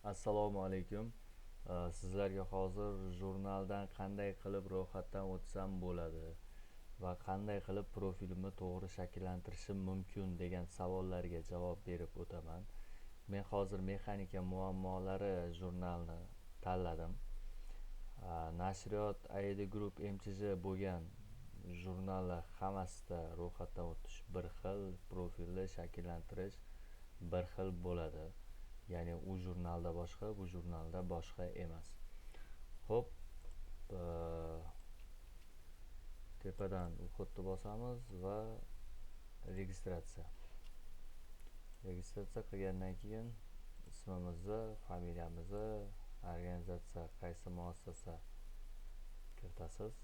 Assalomu alaykum. Sizlarga hozir jurnaldan qanday qilib ro'yxatdan o'tsam bo'ladi va qanday qilib profilimni to'g'ri shakllantirishim mumkin degan savollarga javob berib o'taman. Men hozir mexanika muammolari jurnalini tanladim. Nashriyot AED Group MChJ bo'lgan jurnallar hammasida ro'yxatdan o'tish bir xil, profilni shakllantirish bir xil bo'ladi. Ya'ni u jurnalda boshqa, bu jurnalda boshqa emas. Xo'p, tepadan uxotni bosamiz va registratsiya. Registratsiya qilgandan keyin ismimizni, familiyamizni, organizatsiya qaysi muassasa kiritasiz.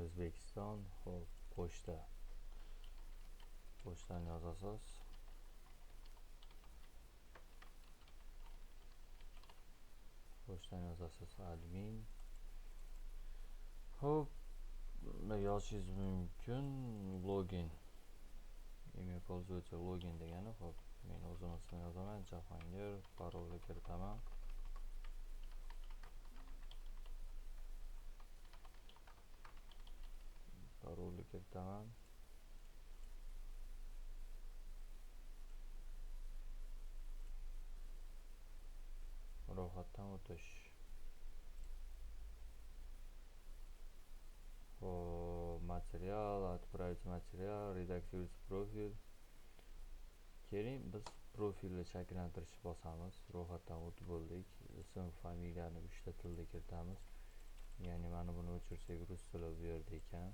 O'zbekiston, xo'p, pochtani yozasiz. Pochtani yozasiz admin. Xo'p, yozishingiz mumkin login. Email pользователь login degani. Xo'p, men o'zim ismini yozaman, Jahongir, parolni kiritaman. Parolni kiritaman. Ro'yxatdan o'tish. Material, отправить материал, редактировать profil. Keling biz profilni shakllantirishni bosamiz. Ro'yxatdan o'tib bo'ldik. Ism, familiyani 3 ta tilda kiritamiz. Ya'ni mana buni o'chirsak rus tili bu yerda ekan.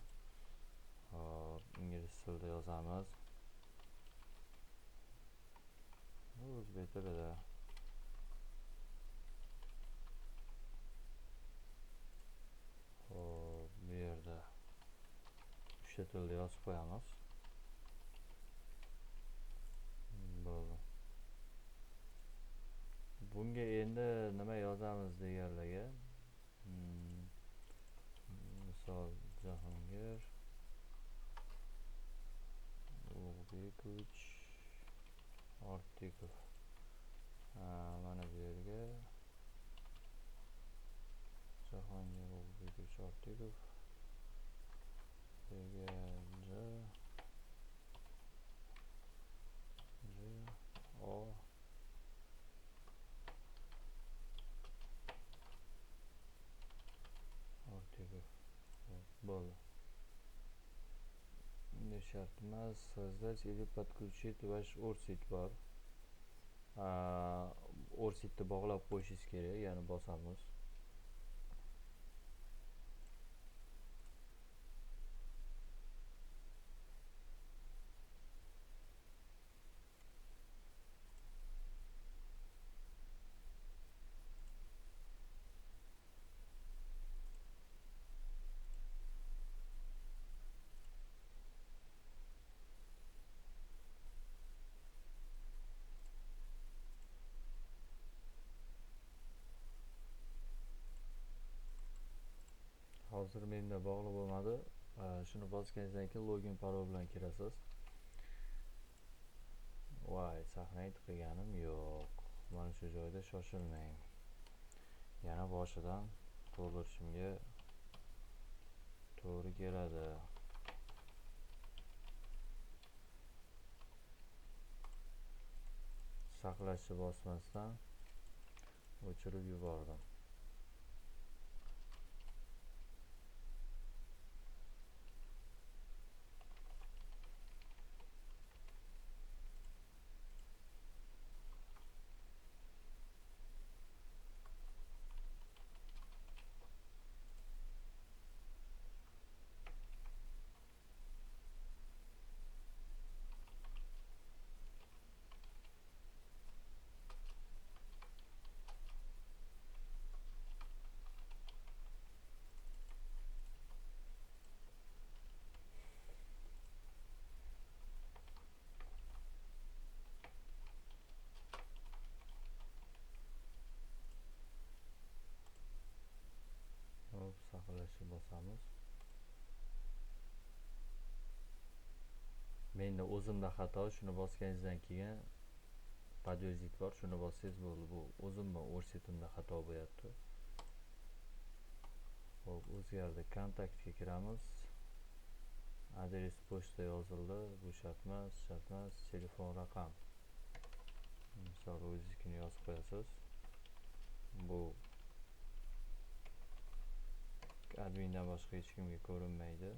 Ingliz tilida yozamiz. O'zbek tilida. Bu yerda 3 ta tilda yozib qo'yamiz. Bo'ldi. Bunga endi nima yozamiz deganlarga, misol Jahongir Ulug'bekovich Ortiqov. Mana bu yerga Jahongir Ulug'bekovich Ortiqov. Bo'ldi. Endi shart emas, sozdать или подключить ваш ORSIT bor. ORSITni bog'lab qo'yishingiz kerak, ya'ni bosamiz. Hozir menda bog'liq bo'lmadi. Shuni bosganingizdan keyin login parol bilan kirasiz. Voy, saqlanib qilganim yo'q. Mana shu joyda shoshilmang. Yana boshidan to'ldirishimga to'g'ri keladi. Saqlashni bosmasdan o'chirib yubordim. Saqlashni bosamiz. menda o'zimda xato, shuni bosganingizdan keyin подтвердить bor, shuni bossangiz bo'ldi. Bu o'zimni o'rsetimda xato bo'lyapti. Hop, o'zgardi. Kontaktga kiramiz. Adres pochta yozildi. Bu shart emas, telefon raqam. Misol o'zingiznikini yozib qo'yasiz. Bu admindan boshqa hech kimga ko'rinmaydi.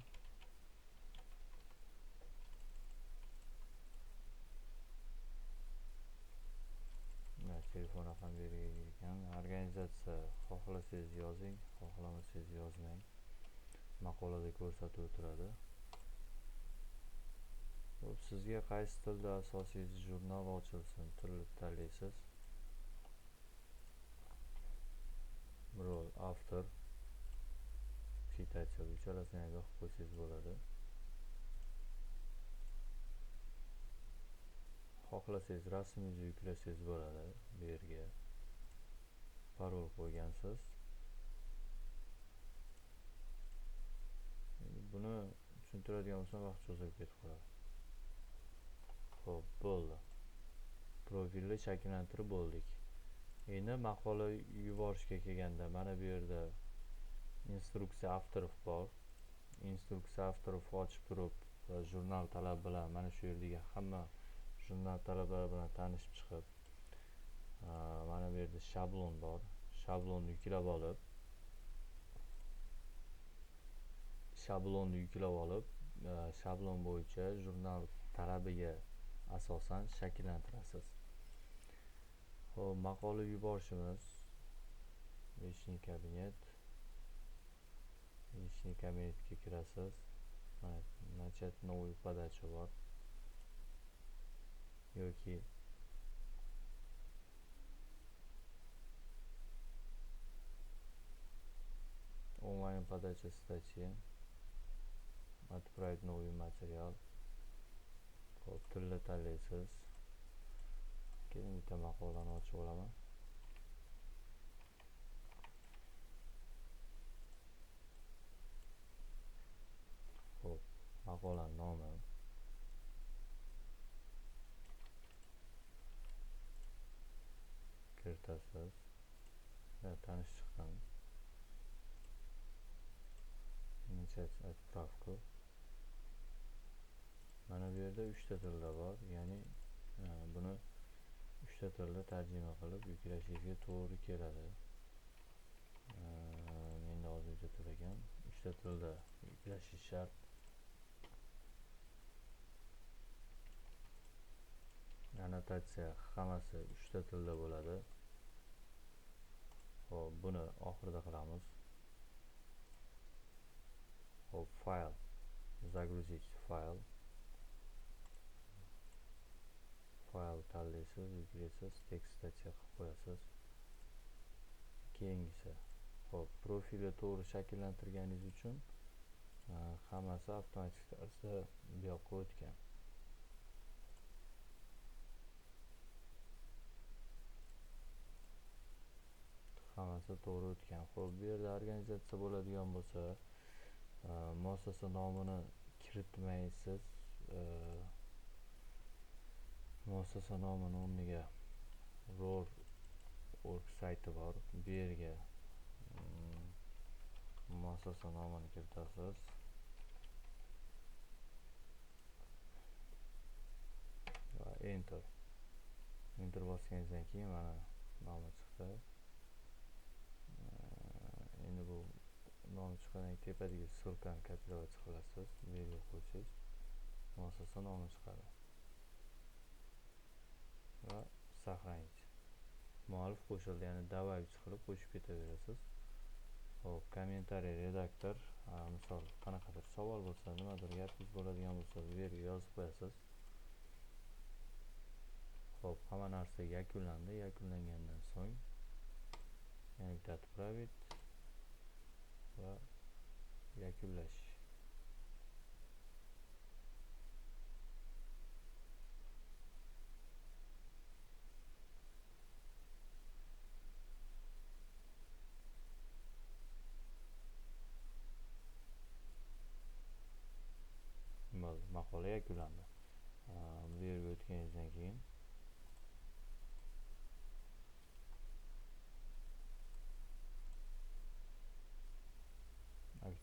Telefon raqam berilgan ekan. Organizatsiya xohlasangiz yozing, xohlamasangiz yozmang. Maqolada ko'rsatib o'tiradi. Sizga qaysi tilda asosiy jurnal ochilsin, tilni tanlaysiz. Rol, avtor, chitatel, uchalasini ham yoqib qo'ysangiz bo'ladi. Xohlasangiz rasmingizni yuklasangiz bo'ladi. Bu yerga parol qo'ygansiz. Buni tushuntiradigan bo'lsam vaqt cho'zib ketib qoladi. Xo'p, bo'ldi. Profilni shakllantirib bo'ldik. Endi maqola yuborishga kelganda mana bu yerda instruksiya avtorov bor. Instruksiya avtorov ochib turib, jurnal talabi bilan mana shu yerdagi hamma jurnal talablari bilan tanishib chiqib, mana bu yerda shablon bor. Shablonni yuklab olib, shablon bo'yicha jurnal talabiga asosan shakllantirasiz. Xo'p, maqola yuborishimiz. Lishniy kabinetga kirasiz. Начать новую подачу bor. Yoki онлайн подача статьи. Отправить новый материал. Xo'p, tilni tanlaysiz. Keyin bitta maqolani ochib olaman. Xo'p, maqolaning nomi. Kiritasiz. Tanish chiqqan. Начать отправку. Mana bu yerda 3 ta tilda bor, ya'ni buni 3 ta tilda tarjima qilib yuklashingizga to'g'ri keladi. Menda hozircha til ekan, 3 ta tilda yuklashingiz shart. Annotatsiya hammasi 3 ta tilda bo'ladi. Xo'p, buni oxirida qilamiz. Xo'p, fayl. Загрузить fayl. Fayl tanlaysiz, yuklaysiz, tekst statiya qilib qo'yasiz. Keyingisi. Xo'p, profilni to'g'ri shakllantirganingiz uchun hammasi avtomatik tarzda bu yoqqa o'tgan. Hammasi to'g'ri o'tgan. Xo'p, bu yerda organizatsiya bo'ladigan bo'lsa, muassasa nomini kiritmaysiz. Muassasa nomini o'rniga ROR.org sayti bor. Bu yerga muassasa nomini kiritasiz. Va enter. Enter bosganingizdan keyin mana nomi chiqdi. Endi bu nom chiqqandan keyin tepadagi ссылкani kopировать qilasiz. Bu yerga qo'ysangiz muassasa nomi chiqadi. Va сохранить. Muallif qo'shildi, ya'ni добавить qilib qo'shib ketaverasiz. Hop, kommentariy redaktor, misol qanaqadir savol bo'lsa, nimadir gapingiz bo'ladigan bo'lsa, bu yerga yozib qo'yasiz. Hop, hamma narsa yakunlandi. Yakunlangandan so'ng yana bitta отправить va yakunlash. Maqola yakunlandi.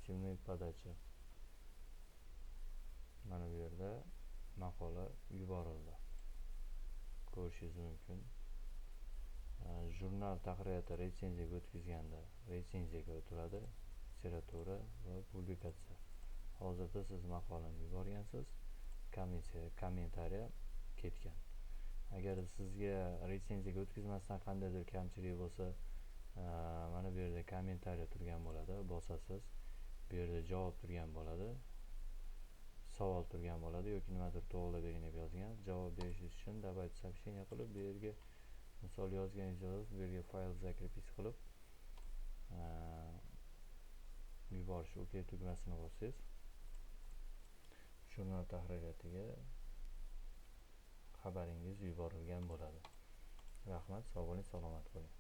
Aнонимniy podacha. Mana bu yerda maqola yuborildi. Ko'rishingiz mumkin. Jurnal tahririyati retsenziyaga o'tkazganda retsenziyaga o'tadi, literatura va publikatsiya. Hozirda siz maqolani yuborgansiz, kommentariya ketgan. Agar sizga retsenziyaga o'tkazmasdan qandaydir kamchilik bo'lsa, mana bu yerda kommentariya turgan bo'ladi, bosasiz. Bu yerda javob turgan bo'ladi, savol turgan bo'ladi yoki nimadir to'g'rilab bering deb yozgan. Javob berishingiz uchun добавить сообщение qilib, bu yerga misol yozganingiz, bu yerga fayl закрепить qilib yuborish OK tugmasini bossangiz, jurnal tahririyatiga xabaringiz yuborilgan bo'ladi. Rahmat, sog' bo'ling, salomat bo'ling.